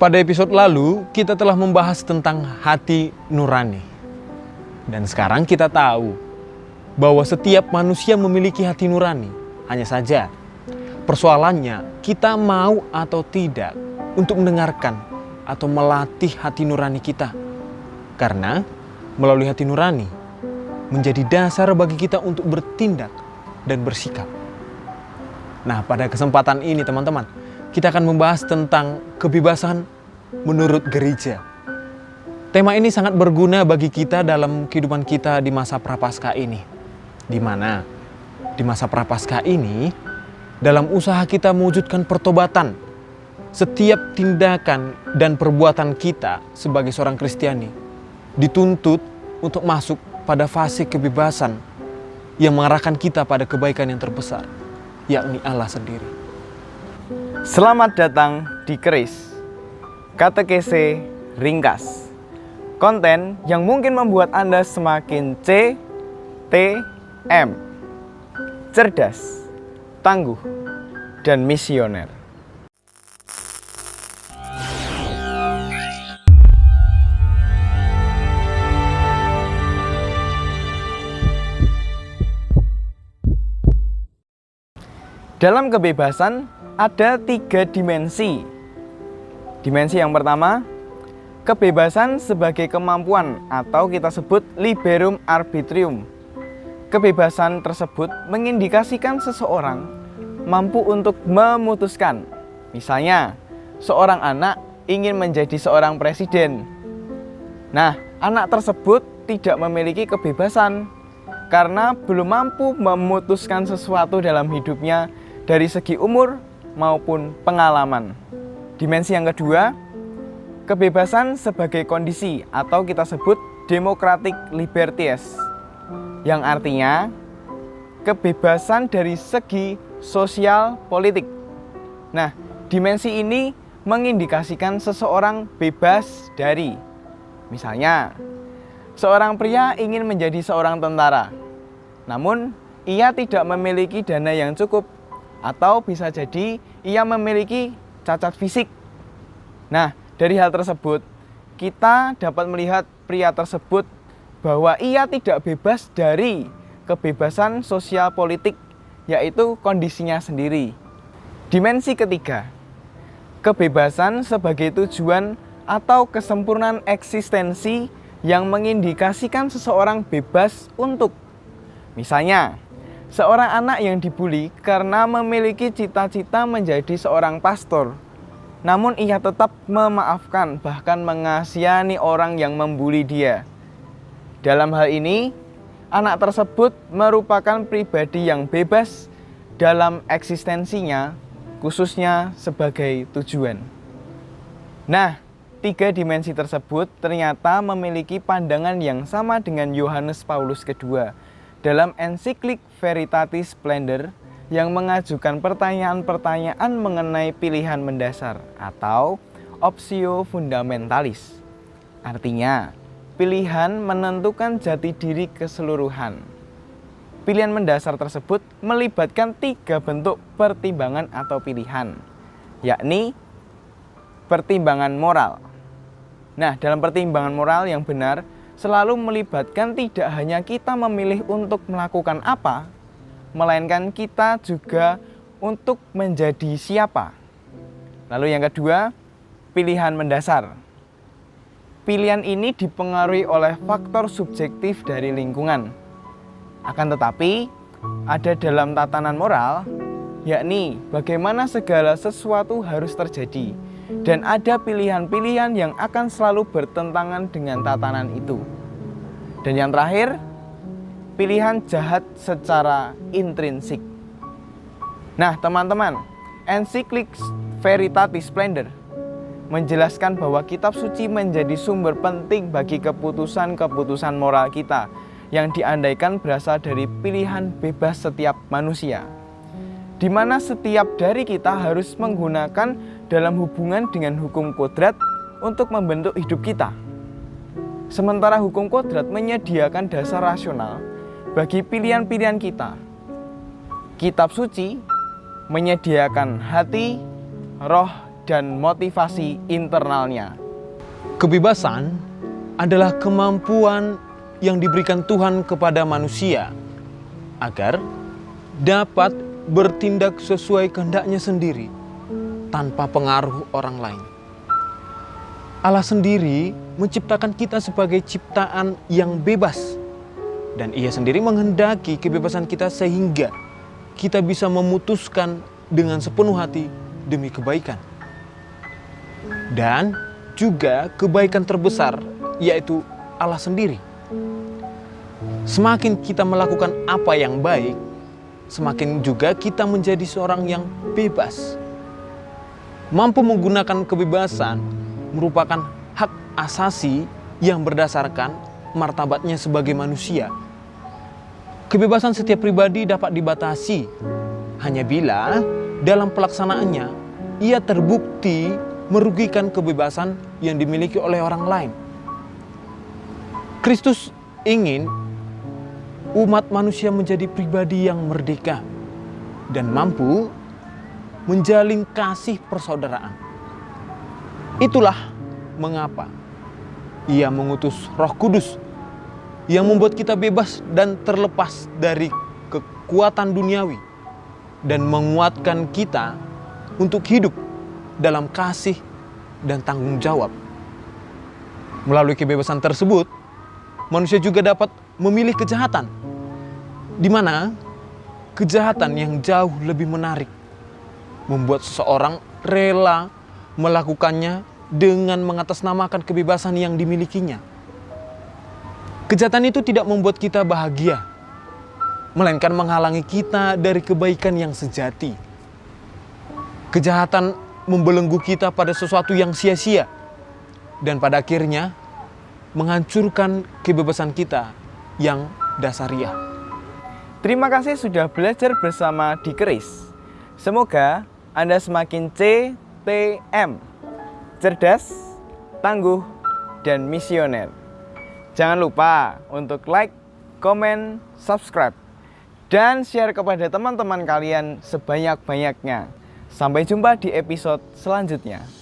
Pada episode lalu, kita telah membahas tentang hati nurani. Dan sekarang kita tahu bahwa setiap manusia memiliki hati nurani. Hanya saja, persoalannya kita mau atau tidak untuk mendengarkan atau melatih hati nurani kita. Karena melalui hati nurani menjadi dasar bagi kita untuk bertindak dan bersikap. Nah, pada kesempatan ini teman-teman, kita akan membahas tentang kebebasan menurut gereja. Tema ini sangat berguna bagi kita dalam kehidupan kita di masa prapaskah ini. Di mana di masa prapaskah ini, dalam usaha kita mewujudkan pertobatan, setiap tindakan dan perbuatan kita sebagai seorang Kristiani dituntut untuk masuk pada fase kebebasan yang mengarahkan kita pada kebaikan yang terbesar, yakni Allah sendiri. Selamat datang di Keris, katekese ringkas. Konten yang mungkin membuat Anda semakin CTM, cerdas, tangguh, dan misioner. Dalam kebebasan ada 3 dimensi. Dimensi yang pertama, kebebasan sebagai kemampuan atau kita sebut liberum arbitrium. Kebebasan tersebut mengindikasikan seseorang mampu untuk memutuskan. Misalnya, seorang anak ingin menjadi seorang presiden. Nah, anak tersebut tidak memiliki kebebasan karena belum mampu memutuskan sesuatu dalam hidupnya dari segi umur maupun pengalaman. Dimensi yang kedua, kebebasan sebagai kondisi atau kita sebut democratic liberties, yang artinya kebebasan dari segi sosial politik. Nah, dimensi ini mengindikasikan seseorang bebas dari, misalnya, seorang pria ingin menjadi seorang tentara, namun ia tidak memiliki dana yang cukup, atau bisa jadi ia memiliki cacat fisik. Nah, dari hal tersebut, kita dapat melihat pria tersebut bahwa ia tidak bebas dari kebebasan sosial politik, yaitu kondisinya sendiri. Dimensi ketiga, kebebasan sebagai tujuan atau kesempurnaan eksistensi yang mengindikasikan seseorang bebas untuk, misalnya, seorang anak yang dibuli karena memiliki cita-cita menjadi seorang pastor, namun ia tetap memaafkan bahkan mengasihani orang yang membuli dia. Dalam hal ini, anak tersebut merupakan pribadi yang bebas dalam eksistensinya, khususnya sebagai tujuan. Nah, 3 dimensi tersebut ternyata memiliki pandangan yang sama dengan Yohanes Paulus II dalam ensiklik Veritatis Splendor yang mengajukan pertanyaan-pertanyaan mengenai pilihan mendasar atau optio fundamentalis. Artinya, pilihan menentukan jati diri keseluruhan. Pilihan mendasar tersebut melibatkan 3 bentuk pertimbangan atau pilihan, yakni pertimbangan moral. Nah, dalam pertimbangan moral yang benar selalu melibatkan tidak hanya kita memilih untuk melakukan apa, melainkan kita juga untuk menjadi siapa. Lalu yang kedua, pilihan mendasar. Pilihan ini dipengaruhi oleh faktor subjektif dari lingkungan. Akan tetapi, ada dalam tatanan moral, yakni bagaimana segala sesuatu harus terjadi, dan ada pilihan-pilihan yang akan selalu bertentangan dengan tatanan itu. Dan yang terakhir, pilihan jahat secara intrinsik. Nah, teman-teman, ensiklik Veritatis Splendor menjelaskan bahwa kitab suci menjadi sumber penting bagi keputusan-keputusan moral kita yang diandaikan berasal dari pilihan bebas setiap manusia, di mana setiap dari kita harus menggunakan dalam hubungan dengan hukum kodrat untuk membentuk hidup kita. Sementara hukum kodrat menyediakan dasar rasional bagi pilihan-pilihan kita. Kitab suci menyediakan hati, roh, dan motivasi internalnya. Kebebasan adalah kemampuan yang diberikan Tuhan kepada manusia agar dapat bertindak sesuai kehendaknya sendiri tanpa pengaruh orang lain. Allah sendiri menciptakan kita sebagai ciptaan yang bebas, dan Ia sendiri menghendaki kebebasan kita sehingga kita bisa memutuskan dengan sepenuh hati demi kebaikan. Dan juga kebaikan terbesar yaitu Allah sendiri. Semakin kita melakukan apa yang baik, semakin juga kita menjadi seorang yang bebas. Mampu menggunakan kebebasan merupakan hak asasi yang berdasarkan martabatnya sebagai manusia. Kebebasan setiap pribadi dapat dibatasi hanya bila dalam pelaksanaannya ia terbukti merugikan kebebasan yang dimiliki oleh orang lain. Kristus ingin umat manusia menjadi pribadi yang merdeka dan mampu menjalin kasih persaudaraan. Itulah mengapa Ia mengutus Roh Kudus yang membuat kita bebas dan terlepas dari kekuatan duniawi dan menguatkan kita untuk hidup dalam kasih dan tanggung jawab. Melalui kebebasan tersebut, manusia juga dapat memilih kejahatan, di mana kejahatan yang jauh lebih menarik membuat seseorang rela melakukannya dengan mengatasnamakan kebebasan yang dimilikinya. Kejahatan itu tidak membuat kita bahagia, melainkan menghalangi kita dari kebaikan yang sejati. Kejahatan membelenggu kita pada sesuatu yang sia-sia dan pada akhirnya menghancurkan kebebasan kita yang dasariah. Terima kasih sudah belajar bersama di Keris. Semoga Anda semakin CTM, cerdas, tangguh, dan misioner. Jangan lupa untuk like, komen, subscribe, dan share kepada teman-teman kalian sebanyak-banyaknya. Sampai jumpa di episode selanjutnya.